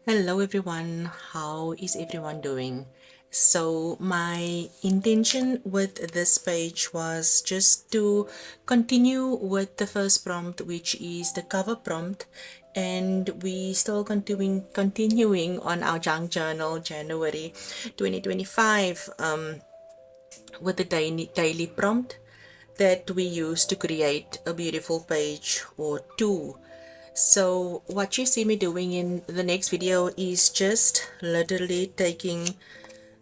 Hello everyone, how is everyone doing? So, my intention with this page was just to continue with the first prompt, which is the cover prompt, and we still continuing on our junk journal January 2025 with the daily prompt that we use to create a beautiful page or two. So what you see me doing in the next video is just literally taking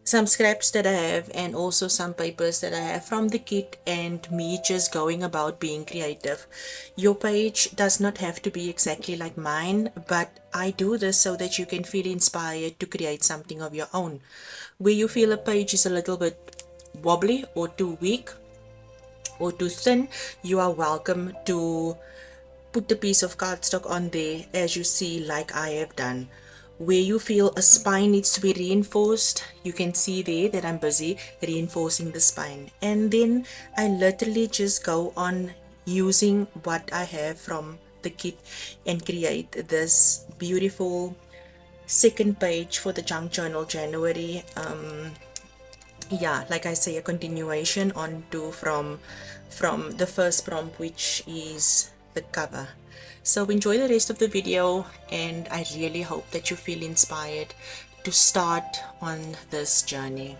some scraps that I have and also some papers that I have from the kit and me just going about being creative. Your page does not have to be exactly like mine, but I do this so that you can feel inspired to create something of your own. Where you feel a page is a little bit wobbly or too weak or too thin, you are welcome to put the piece of cardstock on there as you see, like I have done. Where you feel a spine needs to be reinforced, you can see there that I'm busy reinforcing the spine, and then I literally just go on using what I have from the kit and create this beautiful second page for the junk journal January. Yeah, like I say, a continuation on to from the first prompt, which is the cover. So enjoy the rest of the video, and I really hope that you feel inspired to start on this journey.